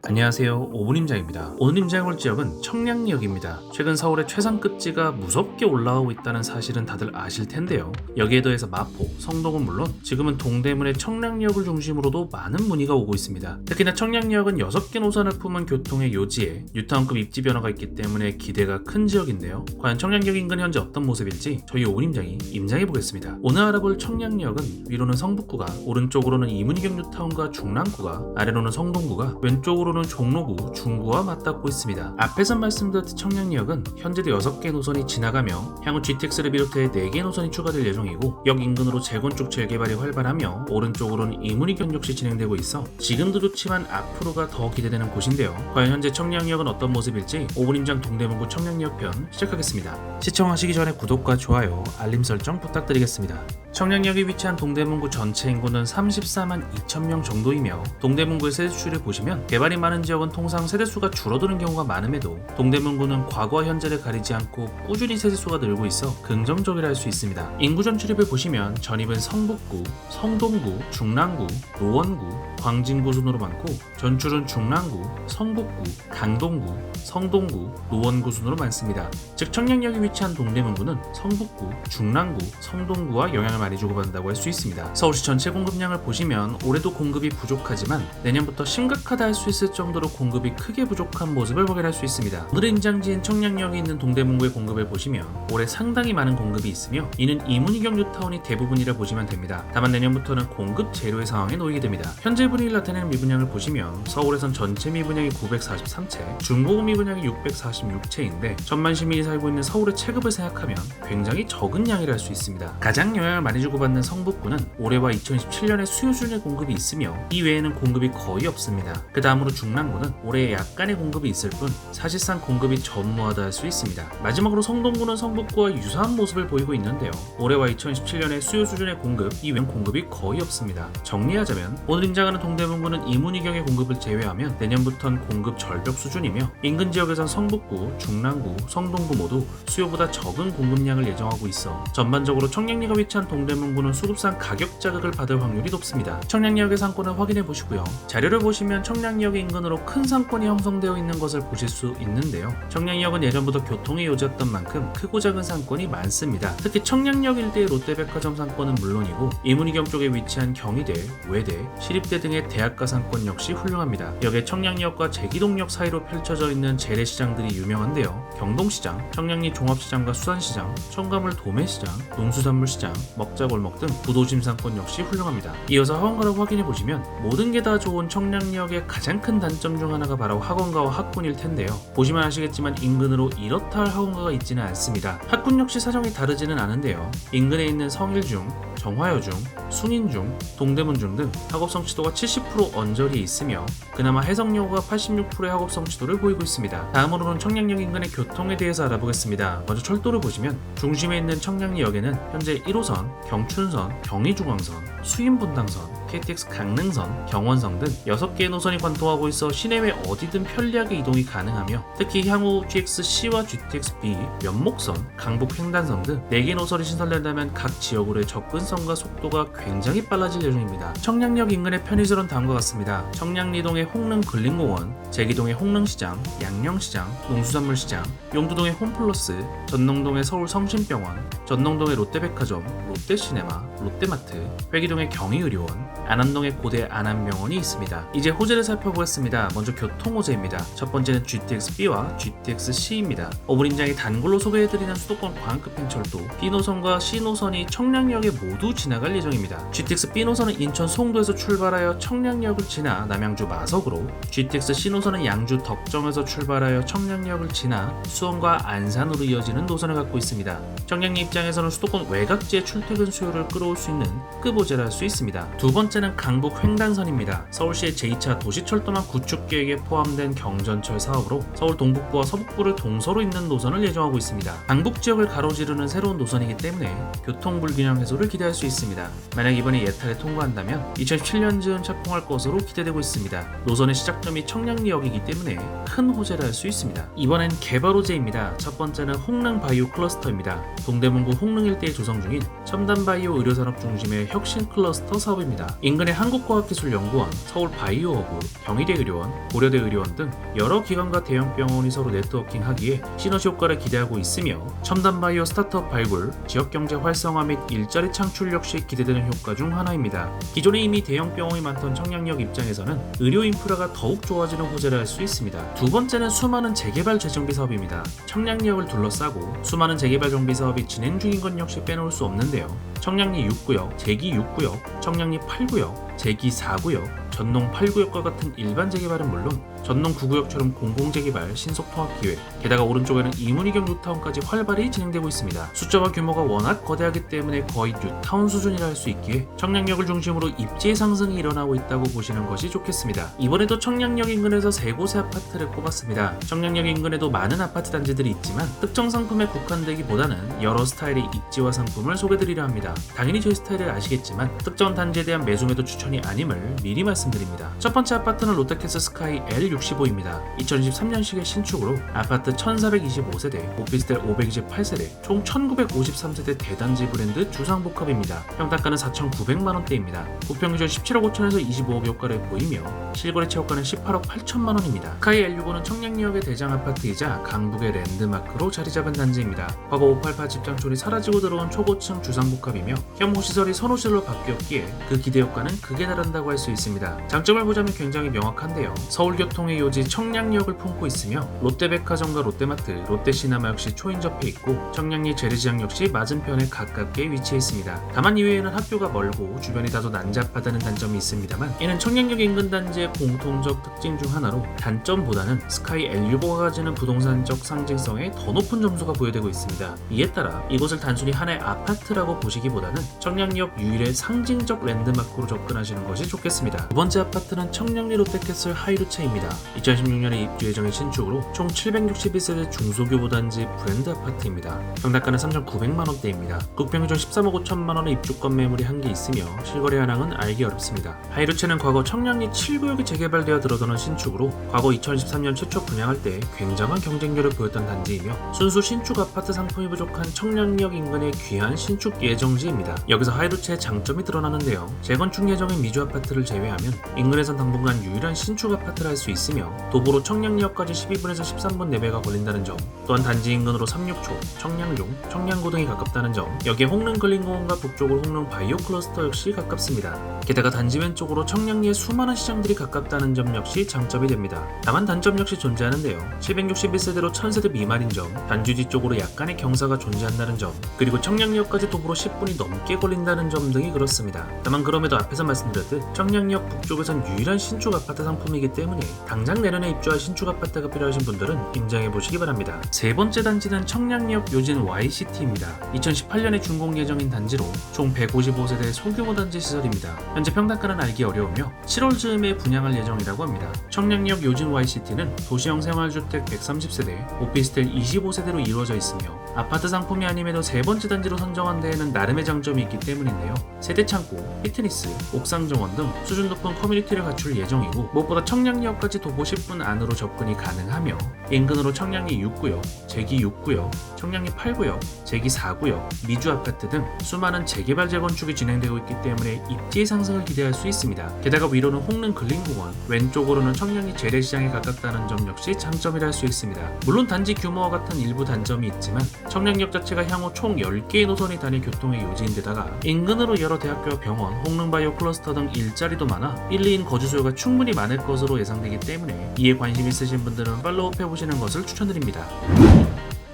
안녕하세요, 오분임장입니다. 오늘 임장해볼 지역은 청량리역입니다. 최근 서울의 최상급지가 무섭게 올라오고 있다는 사실은 다들 아실 텐데요. 여기에 더해서 마포, 성동은 물론 지금은 동대문의 청량리역을 중심으로도 많은 문의가 오고 있습니다. 특히나 청량리역은 6개 노선을 품은 교통의 요지에 뉴타운급 입지 변화가 있기 때문에 기대가 큰 지역인데요. 과연 청량리역 인근 현재 어떤 모습일지 저희 오분임장이 임장해보겠습니다. 오늘 알아볼 청량리역은 위로는 성북구가, 오른쪽으로는 이문희경 뉴타운과 중랑구가, 아래로는 성동구가, 왼쪽으로는 종로구, 중구와 맞닿고 있습니다. 앞에서 말씀드렸던 청량리역은 현재도 6개 노선이 지나가며 향후 GTX를 비롯해 4개 노선이 추가될 예정이고, 역 인근으로 재건축 재개발이 활발하며 오른쪽으로는 이문희경 역시 진행되고 있어 지금도 좋지만 앞으로가 더 기대되는 곳인데요. 과연 현재 청량리역은 어떤 모습일지 오분임장 동대문구 청량리역 편 시작하겠습니다. 시청하시기 전에 구독과 좋아요, 알림 설정 부탁드리겠습니다. 청량리역이 위치한 동대문구 전체 인구는 34만 2천 명 정도이며, 동대문구의 세대수를 보시면 개발이 많은 지역은 통상 세대수가 줄어드는 경우가 많음에도 동대문구는 과거와 현재를 가리지 않고 꾸준히 세대수가 늘고 있어 긍정적이라 할 수 있습니다. 인구 전출입을 보시면 전입은 성북구, 성동구, 중랑구, 노원구, 광진구 순으로 많고, 전출은 중랑구, 성북구, 강동구, 성동구, 노원구 순으로 많습니다. 즉 청량리역이 위치한 동대문구는 성북구, 중랑구, 성동구와 영향을 많이 주고받는다고 할 수 있습니다. 서울시 전체 공급량을 보시면 올해도 공급이 부족하지만 내년부터 심각하다 할 수 있을 정도로 공급이 크게 부족한 모습을 확인할 수 있습니다. 오늘의 임장지인 청량리역에 있는 동대문구의 공급을 보시면 올해 상당히 많은 공급이 있으며 이는 이문희경 뉴타운이 대부분이라 보시면 됩니다. 다만 내년부터는 공급 제로의 상황에 놓이게 됩니다. 현재 분위기를 나타내는 미분양을 보시면 서울에선 전체 미분양이 943채, 중고급 미분양이 646채인데 천만 시민이 살고 있는 서울의 체급을 생각하면 굉장히 적은 양이라 할 수 있습니다. 가장 영향을 많이 주고받는 성북구는 올해와 2027년에 수요 수준의 공급이 있으며 이 외에는 공급이 거의 없습니다. 그 다음으로 중랑구는 올해 약간의 공급이 있을 뿐 사실상 공급이 전무하다 할 수 있습니다. 마지막으로 성동구는 성북구와 유사한 모습을 보이고 있는데요. 올해와 2017년에 수요 수준의 공급 이외엔 공급이 거의 없습니다. 정리하자면 오늘 임장하는 동대문구는 이문희경의 공급을 제외하면 내년부터는 공급 절벽 수준이며 인근 지역에선 성북구, 중랑구, 성동구 모두 수요보다 적은 공급량을 예정하고 있어 전반적으로 청량리가 위치한 동대문구는 수급상 가격 자극을 받을 확률이 높습니다. 청량리역의 상권을 확인해 보시고요. 자료를 보시면 청량리역 인근으로 큰 상권이 형성되어 있는 것을 보실 수 있는데요. 청량리역은 예전부터 교통의 요지였던 만큼 크고 작은 상권이 많습니다. 특히 청량리역 일대의 롯데백화점 상권은 물론이고 이문희경 쪽에 위치한 경희대, 외대, 시립대 등의 대학가 상권 역시 훌륭합니다. 여기에 청량리역과 제기동역 사이로 펼쳐져 있는 재래시장들이 유명한데요. 경동시장, 청량리 종합시장과 수산시장, 청가물 도매시장, 농수산물시장, 먹자골목 등 부도심 상권 역시 훌륭합니다. 이어서 학원가를 확인해 보시면 모든 게 다 좋은 청량리역의 가장 큰 단점 중 하나가 바로 학원가와 학군일 텐데요. 보시면 아시겠지만 인근으로 이렇다 할 학원가가 있지는 않습니다. 학군 역시 사정이 다르지는 않은데요. 인근에 있는 성일중, 정화여중, 순인중, 동대문중 등 학업 성취도가 70% 언저리에 있으며 그나마 해성여고가 86%의 학업 성취도를 보이고 있습니다. 다음으로는 청량역 인근의 교통에 대해서 알아보겠습니다. 먼저 철도를 보시면 중심에 있는 청량리역에는 현재 1호선, 경춘선, 경의중앙선, 수인분당선, KTX 강릉선, 경원선 등 6개의 노선이 관통하고 있어 시내외 어디든 편리하게 이동이 가능하며 특히 향후 GXC와 GTX-B, 면목선, 강북 횡단선 등 4개 노선이 신설된다면 각 지역으로의 접근성과 속도가 굉장히 빨라질 예정입니다. 청량역 인근의 편의시설은 다음과 같습니다. 청량리동의 홍릉근린공원, 제기동의 홍릉시장, 양령시장, 농수산물시장, 용두동의 홈플러스, 전농동의 서울성심병원, 전농동의 롯데백화점, 롯데시네마, 롯데마트, 회기동의 경희의료원, 안암동의 고대 안암병원이 있습니다. 이제 호재를 살펴보겠습니다. 먼저 교통호재입니다. 첫 번째는 GTX-B와 GTX-C입니다. 오분임장이 단골로 소개해드리는 수도권 광역급 행철도 B노선과 C노선이 청량역에 모두 지나갈 예정입니다. GTX-B 노선은 인천 송도에서 출발하여 청량역을 지나 남양주 마석으로, GTX-C 노선은 양주 덕정에서 출발하여 청량역을 지나 수원과 안산으로 이어지는 노선을 갖고 있습니다. 청량리 입장에서는 수도권 외곽지의 출퇴근 수요를 끌어올 수 있는 급호재라 할 수 있습니다. 두 번째는 강북 횡단선입니다. 서울시의 제2차 도시철도망 구축 계획에 포함된 경전철 사업으로 서울 동북부와 서북부를 동서로 잇는 노선을 예정하고 있습니다. 강북 지역을 가로지르는 새로운 노선이기 때문에 교통 불균형 해소를 기대할 수 있습니다. 만약 이번에 예탈에 통과한다면 2017년 즈음 착공할 것으로 기대되고 있습니다. 노선의 시작점이 청량리역이기 때문에 큰 호재를 할 수 있습니다. 이번엔 개발 호재입니다. 첫 번째는 홍릉 바이오 클러스터입니다. 동대문구 홍릉 일대에 조성 중인 첨단 바이오 의료산업 중심의 혁신 클러스터 사업입니다. 인근의 한국과학기술연구원, 서울바이오허브, 경희대의료원, 고려대의료원 등 여러 기관과 대형 병원이 서로 네트워킹하기에 시너지 효과를 기대하고 있으며 첨단 바이오 스타트업 발굴, 지역경제 활성화 및 일자리 창출 역시 기대되는 효과 중 하나입니다. 기존에 이미 대형 병원이 많던 청량역 입장에서는 의료 인프라가 더욱 좋아지는 호재를 알 수 있습니다. 두 번째는 수많은 재개발 재정비 사업입니다. 청량역을 둘러싸고 수많은 재개발 정비 사업이 진행 중인 것 역시 빼놓을 수 없는데요. 청량리 6구역, 제기 6구역, 청량리 8구역, 제기 4구역, 전농 8구역과 같은 일반 재개발은 물론 전농 9구역처럼 공공재개발, 신속통합기획, 게다가 오른쪽에는 이문희경 뉴타운까지 활발히 진행되고 있습니다. 숫자와 규모가 워낙 거대하기 때문에 거의 뉴타운 수준이라 할 수 있기에 청량역을 중심으로 입지 상승이 일어나고 있다고 보시는 것이 좋겠습니다. 이번에도 청량역 인근에서 3곳의 아파트를 꼽았습니다. 청량역 인근에도 많은 아파트 단지들이 있지만 특정 상품에 국한되기보다는 여러 스타일의 입지와 상품을 소개드리려 합니다. 당연히 저희 스타일을 아시겠지만 특정 단지에 대한 매수매도 추천이 아님을 미리 말씀드립니다. 첫 번째 아파트는 롯데캐슬 스카이 L65입니다. 2023년식의 신축으로 아파트 1425세대, 오피스텔 528세대, 총 1953세대 대단지 브랜드 주상복합입니다. 평당가는 4,900만원대입니다. 구평기준 17억 5천에서 25억 효과를 보이며 실거래 최고가는 18억 8천만원입니다. 스카이 L65는 청량리역의 대장 아파트이자 강북의 랜드마크로 자리잡은 단지입니다. 과거 588 직장촌이 사라지고 들어온 초고층 주상복합이며 혐오시설이 선호시설로 바뀌었기에 그 기대 효과는 극에 달한다고 할 수 있습니다. 장점을 보자면 굉장히 명확한데요. 서울교통의 요지 청량리역을 품고 있으며 롯데백화점과 롯데마트, 롯데시네마 역시 초인접해 있고 청량리 재래시장 역시 맞은편에 가깝게 위치해 있습니다. 다만 이외에는 학교가 멀고 주변이 다소 난잡하다는 단점이 있습니다만 이는 청량역 인근 단지의 공통적 특징 중 하나로 단점보다는 스카이 L65가 가지는 부동산적 상징성에 더 높은 점수가 부여되고 있습니다. 이에 따라 이곳을 단순히 하나의 아파트라고 보시기보다는 청량역 유일의 상징적 랜드마크로 접근하시는 것이 좋겠습니다. 두 번째 아파트는 청량리 롯데캐슬 하이루체입니다. 2016년에 입주 예정인 신축으로 총 761세대 중소규모 단지 브랜드 아파트입니다. 평당가는 3,900만원대입니다. 국평기준 13억 5천만원의 입주권 매물이 한 개 있으며 실거래 현황은 알기 어렵습니다. 하이루체는 과거 청량리 7구역이 재개발되어 들어서는 신축으로 과거 2013년 최초 분양할 때 굉장한 경쟁력을 보였던 단지이며 순수 신축 아파트 상품이 부족한 청량리역 인근의 귀한 신축 예정지입니다. 여기서 하이루체의 장점이 드러나는데요. 재건축 예정인 미주 아파트를 제외하면 인근에선 당분간 유일한 신축 아파트를 할 수 있으며 도보로 청량리역까지 12분에서 13분 내배가 걸린다는 점, 또한 단지 인근으로 삼육초, 청량용, 청량고 등이 가깝다는 점, 여기에 홍릉 근린공원과 북쪽으로 홍릉 바이오 클러스터 역시 가깝습니다. 게다가 단지 왼쪽으로 청량리의 수많은 시장들이 가깝다는 점 역시 장점이 됩니다. 다만 단점 역시 존재하는데요. 761세대로 1000세대 미만인 점, 단지 뒤쪽으로 약간의 경사가 존재한다는 점, 그리고 청량리역까지 도보로 10분이 넘게 걸린다는 점 등이 그렇습니다. 다만 그럼에도 앞에서 말씀드렸듯 청량리역 북쪽에선 유일한 신축 아파트 상품이기 때문에 당장 내년에 입주할 신축 아파트가 필요하신 분들은 임장해보시기 바랍니다. 세 번째 단지는 청량리역 요진 Y시티입니다. 2018년에 준공 예정인 단지로 총 155세대 소규모 단지 시설입니다. 현재 평당가는 알기 어려우며 7월 즈음에 분양할 예정이라고 합니다. 청량리역 요진 Y시티는 도시형 생활주택 130세대, 오피스텔 25세대로 이루어져 있으며 아파트 상품이 아님에도 세 번째 단지로 선정한 데에는 나름의 장점이 있기 때문인데요. 세대 창고, 피트니스, 옥상 정원 등 수준 높은 커뮤니티를 갖출 예정이고 무엇보다 청량리역까지 도보 10분 안으로 접근이 가능하며 인근으로 청량리 6구역, 제기 6구역, 청량리 8구역, 제기 4구역, 미주 아파트 등 수많은 재개발 재건축이 진행되고 있기 때문에 입지 상승을 기대할 수 있습니다. 게다가 위로는 홍릉 근린공원, 왼쪽으로는 청량리 재래시장에 가깝다는 점 역시 장점이라 할 수 있습니다. 물론 단지 규모와 같은 일부 단점이 있지만 청량역 자체가 향후 총 10개의 노선이 다닐 교통의 요지인데다가 인근으로 여러 대학교와 병원, 홍릉바이오 클러스터 등 일자리도 많아 1, 2인 거주 수요가 충분히 많을 것으로 예상되기 때문에 이에 관심 있으신 분들은 팔로우 해보시는 것을 추천드립니다.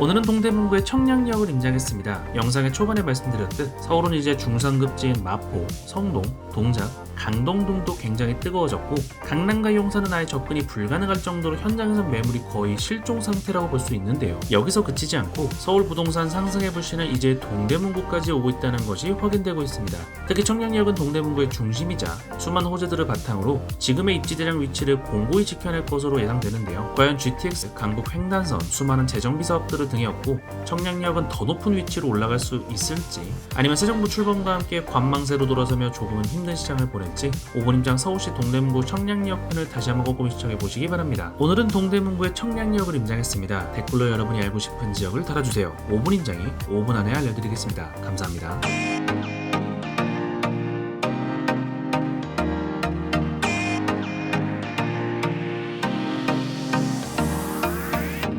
오늘은 동대문구의 청량리역을 임장했습니다. 영상의 초반에 말씀드렸듯 서울은 이제 중상급지인 마포, 성동, 동작, 강동 등도 굉장히 뜨거워졌고 강남과 용산은 아예 접근이 불가능할 정도로 현장에선 매물이 거의 실종 상태라고 볼 수 있는데요. 여기서 그치지 않고 서울 부동산 상승의 불씨는 이제 동대문구까지 오고 있다는 것이 확인되고 있습니다. 특히 청량리역은 동대문구의 중심이자 수많은 호재들을 바탕으로 지금의 입지대장 위치를 공고히 지켜낼 것으로 예상되는데요. 과연 GTX, 강북 횡단선, 수많은 재정비 사업들을 등에 업고 청량리역은 더 높은 위치로 올라갈 수 있을지 아니면 새 정부 출범과 함께 관망세로 돌아서며 조금은 힘든 시장을 보낼지 5분 임장 서울시 동대문구 청량리역 편을 다시 한번 꼼꼼히 시청해보시기 바랍니다. 오늘은 동대문구의 청량리역을 임장했습니다. 댓글로 여러분이 알고 싶은 지역을 달아주세요. 5분 임장이 5분 안에 알려드리겠습니다. 감사합니다.